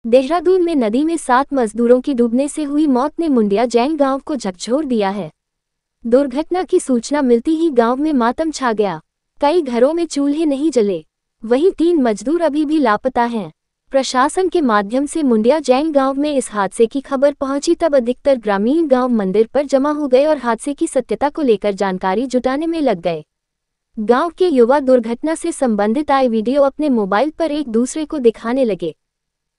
देहरादून में नदी में 7 मजदूरों की डूबने से हुई मौत ने मुंडिया जैन गांव को झकझोर दिया है। दुर्घटना की सूचना मिलती ही गांव में मातम छा गया। कई घरों में चूल्हे नहीं जले, वहीं 3 मजदूर अभी भी लापता हैं। प्रशासन के माध्यम से मुंडिया जैन गांव में इस हादसे की खबर पहुंची तब अधिकतर ग्रामीण गांव मंदिर पर जमा हो गए और हादसे की सत्यता को लेकर जानकारी जुटाने में लग गए। गांव के युवा दुर्घटना से संबंधित आए वीडियो अपने मोबाइल पर एक दूसरे को दिखाने लगे।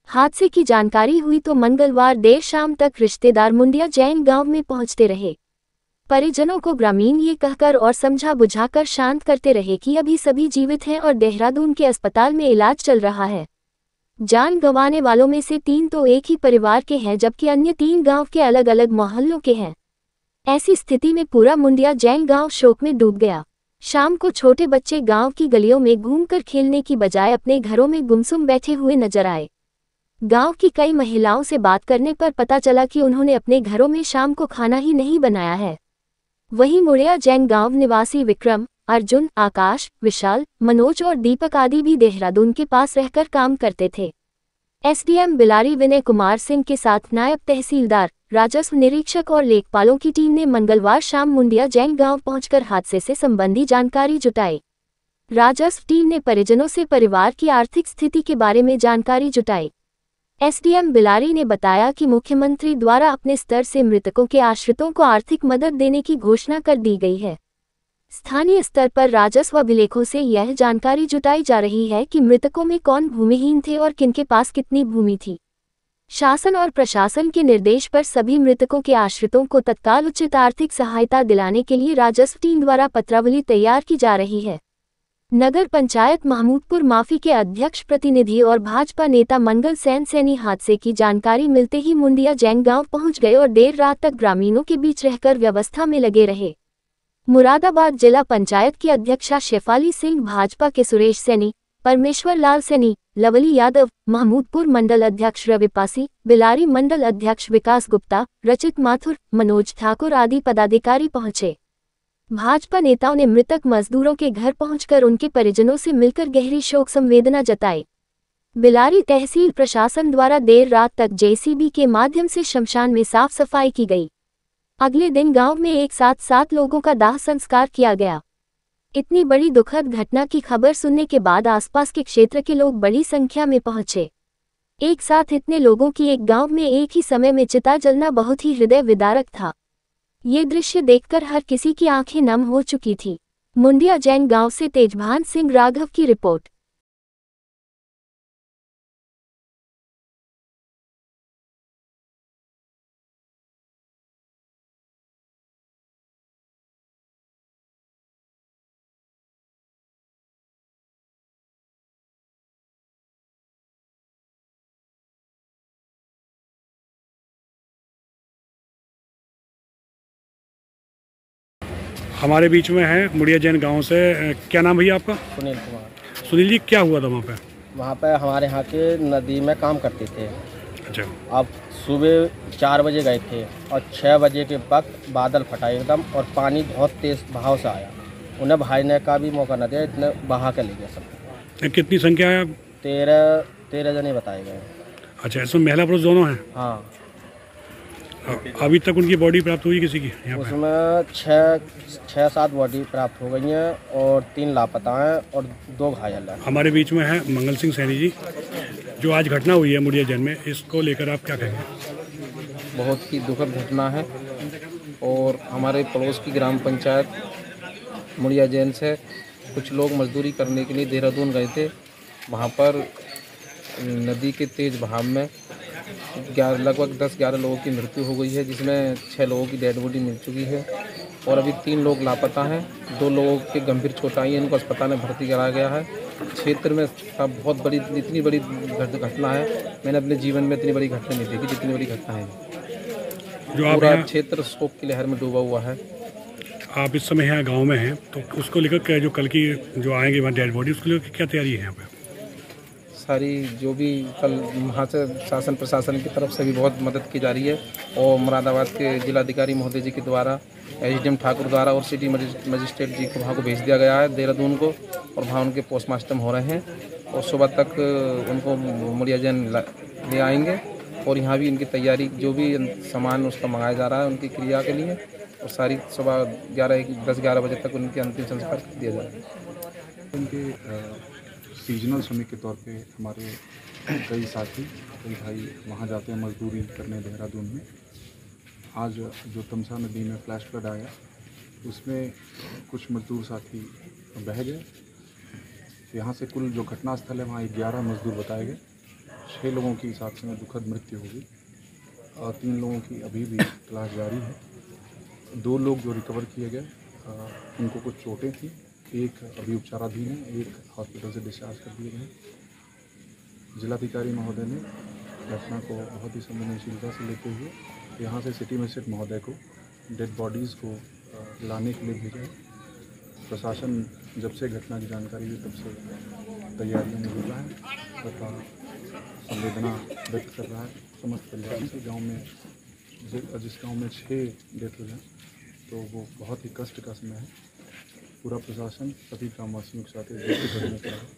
हादसे की जानकारी हुई तो मंगलवार देर शाम तक रिश्तेदार मुंडिया जैन गांव में पहुंचते रहे। परिजनों को ग्रामीण ये कहकर और समझा बुझाकर शांत करते रहे कि अभी सभी जीवित हैं और देहरादून के अस्पताल में इलाज चल रहा है। जान गंवाने वालों में से 3 तो एक ही परिवार के हैं, जबकि अन्य 3 गांव के अलग अलग मोहल्लों के हैं। ऐसी स्थिति में पूरा मुंडिया जैन गांव शोक में डूब गया। शाम को छोटे बच्चे गांव की गलियों में घूमकर खेलने की बजाय अपने घरों में गुमसुम बैठे हुए नजर आए। गांव की कई महिलाओं से बात करने पर पता चला कि उन्होंने अपने घरों में शाम को खाना ही नहीं बनाया है। वहीं मुंडिया जैन गांव निवासी विक्रम, अर्जुन, आकाश, विशाल, मनोज और दीपक आदि भी देहरादून के पास रहकर काम करते थे। एसडीएम बिलारी विनय कुमार सिंह के साथ नायब तहसीलदार, राजस्व निरीक्षक और लेखपालों की टीम ने मंगलवार शाम मुंडिया जैन गांव पहुंचकर हादसे से संबंधी जानकारी जुटाई। राजस्व टीम ने परिजनों से परिवार की आर्थिक स्थिति के बारे में जानकारी जुटाई। एसडीएम बिलारी ने बताया कि मुख्यमंत्री द्वारा अपने स्तर से मृतकों के आश्रितों को आर्थिक मदद देने की घोषणा कर दी गई है। स्थानीय स्तर पर राजस्व अभिलेखों से यह जानकारी जुटाई जा रही है कि मृतकों में कौन भूमिहीन थे और किनके पास कितनी भूमि थी। शासन और प्रशासन के निर्देश पर सभी मृतकों के आश्रितों को तत्काल उचित आर्थिक सहायता दिलाने के लिए राजस्व टीम द्वारा पत्रावली तैयार की जा रही है। नगर पंचायत महमूदपुर माफी के अध्यक्ष प्रतिनिधि और भाजपा नेता मंगल सेन सैनी हादसे की जानकारी मिलते ही मुंडिया जैन गांव पहुंच गए और देर रात तक ग्रामीणों के बीच रहकर व्यवस्था में लगे रहे। मुरादाबाद जिला पंचायत की अध्यक्षा शेफाली सिंह, भाजपा के सुरेश सैनी, परमेश्वर लाल सैनी, लवली यादव, महमूदपुर मंडल अध्यक्ष रवि पासी, बिलारी मंडल अध्यक्ष विकास गुप्ता, रचित माथुर, मनोज ठाकुर आदि पदाधिकारी पहुंचे। भाजपा नेताओं ने मृतक मजदूरों के घर पहुंचकर उनके परिजनों से मिलकर गहरी शोक संवेदना जताई। बिलारी तहसील प्रशासन द्वारा देर रात तक जेसीबी के माध्यम से शमशान में साफ सफाई की गई। अगले दिन गांव में एक साथ 7 लोगों का दाह संस्कार किया गया। इतनी बड़ी दुखद घटना की खबर सुनने के बाद आसपास के क्षेत्र के लोग बड़ी संख्या में पहुंचे। एक साथ इतने लोगों की एक गांव में एक ही समय में चिता जलना बहुत ही हृदय विदारक था। ये दृश्य देखकर हर किसी की आंखें नम हो चुकी थी। मुंडिया जैन गांव से तेजभान सिंह राघव की रिपोर्ट। हमारे बीच में है मुंडिया जैन गांव से। क्या नाम भैया आपका? सुनील कुमार। सुनील जी, क्या हुआ था वहाँ पे? वहाँ पे हमारे यहाँ के नदी में काम करते थे। अच्छा। अब सुबह 4 बजे गए थे और 6 बजे के वक्त बादल फटा एकदम और पानी बहुत तेज़ बहाव से आया। उन्हें भागने का भी मौका न दिया, इतने बहा के ले गया सब। कितनी संख्या है? 13 जने बताए गए। अच्छा, इसमें महिला पुरुष दोनों हैं? हाँ। अभी तक उनकी बॉडी प्राप्त हुई किसी की? उसमें 6-7 बॉडी प्राप्त हो गई हैं और 3 लापता हैं और 2 घायल हैं। हमारे बीच में है मंगल सिंह सैनी जी। जो आज घटना हुई है मुंडिया जैन में, इसको लेकर आप क्या कहेंगे? बहुत ही दुखद घटना है और हमारे पड़ोस की ग्राम पंचायत मुंडिया जैन से कुछ लोग मजदूरी करने के लिए देहरादून गए थे। वहाँ पर नदी के तेज़ बहाव में लगभग 10-11 लोगों की मृत्यु हो गई है, जिसमें 6 लोगों की डेड बॉडी मिल चुकी है और अभी 3 लोग लापता हैं। 2 लोगों के गंभीर चोट आई है, इनको अस्पताल में भर्ती कराया गया है। क्षेत्र में सब बहुत बड़ी, इतनी बड़ी घटना है, मैंने अपने जीवन में इतनी बड़ी घटना नहीं देखी जितनी बड़ी घटना है। जो पूरा क्षेत्र शोक की लहर में डूबा हुआ है। आप इस समय यहाँ गाँव में हैं, तो उसको लेकर जो कल की जो आएंगे वहाँ डेड बॉडी, उसको लेकर क्या तैयारी है यहाँ पे? सारी जो भी कल वहाँ से शासन प्रशासन की तरफ से भी बहुत मदद की जा रही है और मुरादाबाद के जिलाधिकारी महोदय जी के द्वारा, एसडीएम ठाकुर द्वारा और सिटी मजिस्ट्रेट जी को वहाँ को भेज दिया गया है देहरादून को, और वहाँ उनके पोस्टमार्टम हो रहे हैं और सुबह तक उनको मुंडिया जैन ले आएंगे और यहाँ भी इनकी तैयारी जो भी सामान उसका मंगाया जा रहा है उनकी क्रिया के लिए, और सारी सुबह 10-11 बजे तक उनके अंतिम संस्कार कर दिया जाएगा। उनके सीजनल श्रमिक के तौर पे हमारे कई साथी कई भाई वहाँ जाते हैं मजदूरी करने देहरादून में। आज जो तमसा नदी में फ्लैश फ्लड आया उसमें कुछ मजदूर साथी बह गए। यहाँ से कुल जो घटना स्थल है वहाँ 11 मजदूर बताए गए। 6 लोगों की इस हादसे में दुखद मृत्यु हो गई और 3 लोगों की अभी भी तलाश जारी है। 2 लोग जो रिकवर किए गए उनको कुछ चोटें थी, एक अभी उपचाराधीन है, एक हॉस्पिटल से डिस्चार्ज कर दिए गए। जिलाधिकारी महोदय ने घटना को बहुत ही संवेदनशीलता से लेते हुए यहाँ से सिटी मजिस्ट्रेट महोदय को डेड बॉडीज़ को लाने के लिए भेजा है। प्रशासन जब से घटना की जानकारी हुई तब से तैयारियों में जुटा है तथा संवेदना व्यक्त कर रहा है समस्त परिवार से। गाँव में जिस गाँव में 6 डेथ हो जाए तो वो बहुत ही कष्ट का समय है। पूरा प्रशासन सभी ग्रामवासियों के साथ एक करने पड़ा है।